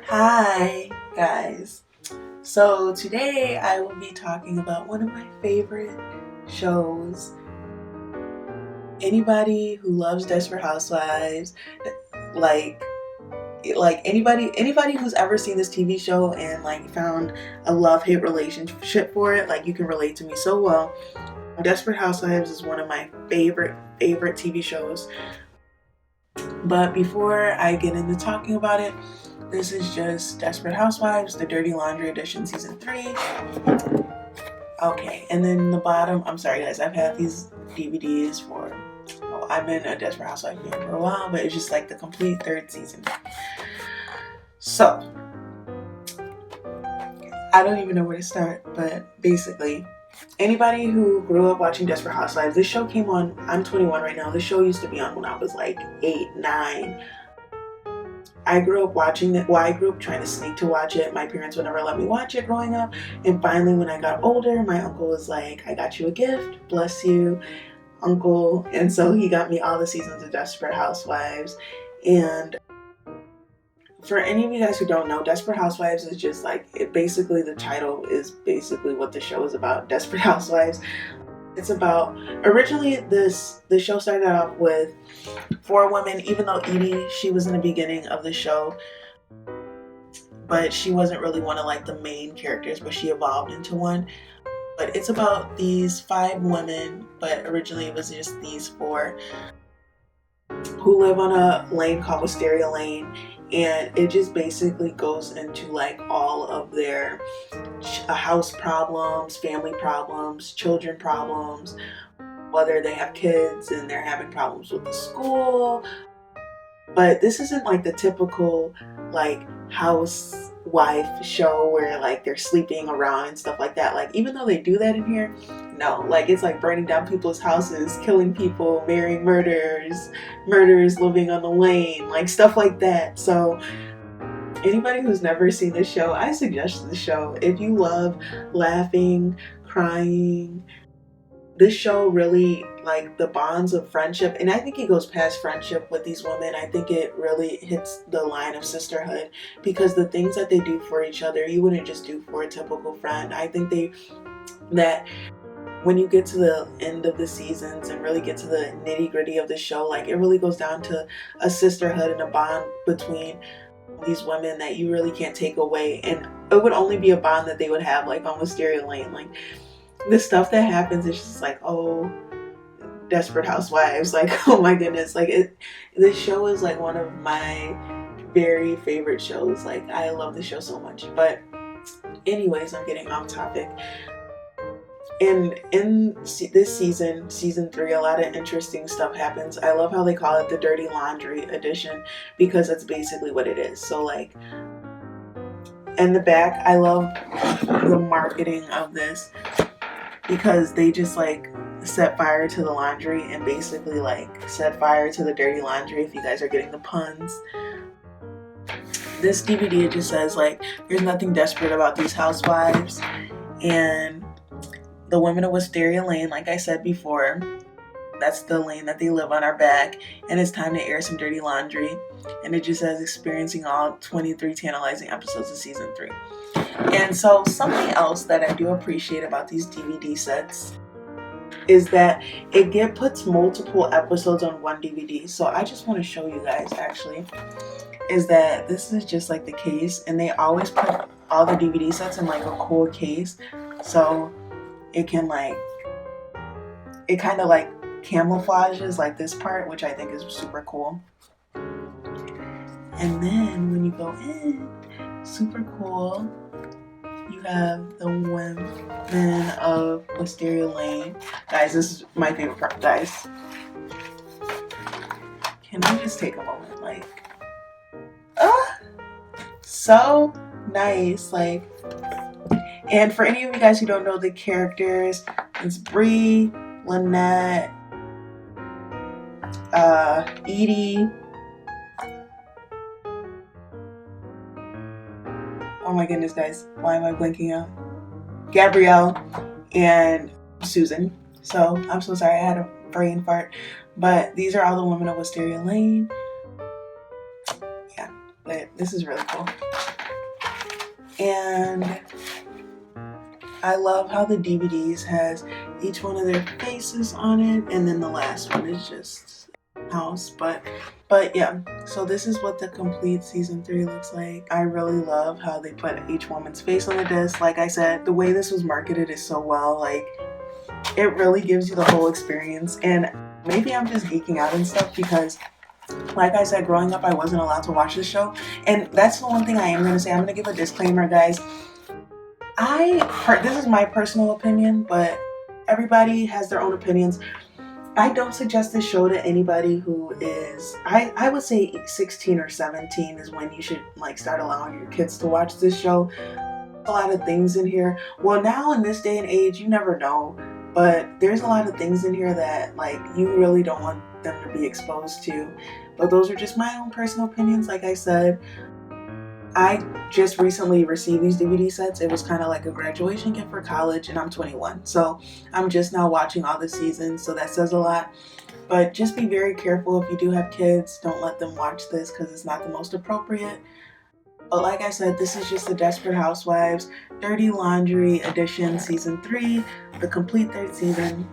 Hi guys. So today I will be talking about one of my favorite shows. Anybody who loves Desperate Housewives, like anybody who's ever seen this TV show and like found a love-hate relationship for it, like you can relate to me so well. Desperate Housewives is one of my favorite TV shows. But before I get into talking about it, this is just Desperate Housewives, the Dirty Laundry Edition Season 3. Okay, and then the bottom, I'm sorry guys, I've had these DVDs for, I've been a Desperate Housewives fan for a while, but it's just like the complete third season. So, I don't even know where to start, but basically, anybody who grew up watching Desperate Housewives, this show came on, I'm 21 right now, this show used to be on when I was like 8, 9. I grew up watching it. Well, I grew up trying to sneak to watch it. My parents would never let me watch it growing up. And finally, when I got older, my uncle was like, I got you a gift. Bless you, uncle. And so he got me all the seasons of Desperate Housewives. And for any of you guys who don't know, Desperate Housewives is just like, basically the title is basically what the show is about. Desperate Housewives. It's about, originally the show started off with 4 women, even though Edie, she was in the beginning of the show, but she wasn't really one of like the main characters, but she evolved into one. But it's about these 5 women, but originally it was just these 4 who live on a lane called Wisteria Lane, and it just basically goes into like all of their house problems, family problems, children problems, whether they have kids and they're having problems with the school. But this isn't like the typical like housewife show where like they're sleeping around and stuff like that. Like even though they do that in here, no, like it's like burning down people's houses, killing people, marrying murderers living on the lane, like stuff like that. So anybody who's never seen this show, I suggest the show. If you love laughing, crying, this show really, like the bonds of friendship, and I think it goes past friendship with these women. I think it really hits the line of sisterhood, because the things that they do for each other, you wouldn't just do for a typical friend. I think that when you get to the end of the seasons and really get to the nitty gritty of the show, like it really goes down to a sisterhood and a bond between these women that you really can't take away. And it would only be a bond that they would have like on Wisteria Lane. Like the stuff that happens is just like, oh, Desperate Housewives, like oh my goodness, like this show is like one of my very favorite shows. Like I love the show so much. But anyways, I'm getting off topic. And in this season 3, a lot of interesting stuff happens. I love how they call it the Dirty Laundry Edition, because that's basically what it is. So like in the back, I love the marketing of this, because they just like set fire to the laundry and basically like set fire to the dirty laundry, if you guys are getting the puns. This DVD, it just says like there's nothing desperate about these housewives, and the women of Wisteria Lane, like I said before, that's the lane that they live on, our back, and it's time to air some dirty laundry. And it just says experiencing all 23 tantalizing episodes of season 3. And so something else that I do appreciate about these DVD sets is that it puts multiple episodes on one DVD. So I just want to show you guys, actually, is that this is just like the case, and they always put all the DVD sets in like a cool case, so it can like, it kind of like camouflages like this part, which I think is super cool. And then when you go in, super cool, you have the women of Wisteria Lane. Guys, this is my favorite part, guys. Can we just take a moment? Like, so nice. Like, and for any of you guys who don't know the characters, it's Bree, Lynette, Edie. Oh my goodness, guys, why am I blinking out? Gabrielle and Susan. So I'm so sorry, I had a brain fart. But these are all the women of Wisteria Lane. Yeah, but this is really cool. And I love how the DVDs has each one of their faces on it, and then the last one is just house. But yeah, so this is what the complete season 3 looks like. I really love how they put each woman's face on the disc. Like I said, the way this was marketed is so well. Like, it really gives you the whole experience. And maybe I'm just geeking out and stuff because, like I said, growing up I wasn't allowed to watch this show. And that's the one thing I am going to say. I'm going to give a disclaimer, guys. This is my personal opinion, but everybody has their own opinions. I don't suggest this show to anybody who is, I would say 16 or 17 is when you should like start allowing your kids to watch this show. A lot of things in here. Well, now in this day and age, you never know, but there's a lot of things in here that like you really don't want them to be exposed to. But those are just my own personal opinions. Like I said, I just recently received these DVD sets. It was kind of like a graduation gift for college, and I'm 21. So I'm just now watching all the seasons, so that says a lot. But just be very careful if you do have kids. Don't let them watch this because it's not the most appropriate. But like I said, this is just the Desperate Housewives Dirty Laundry Edition Season 3, the complete 3rd season.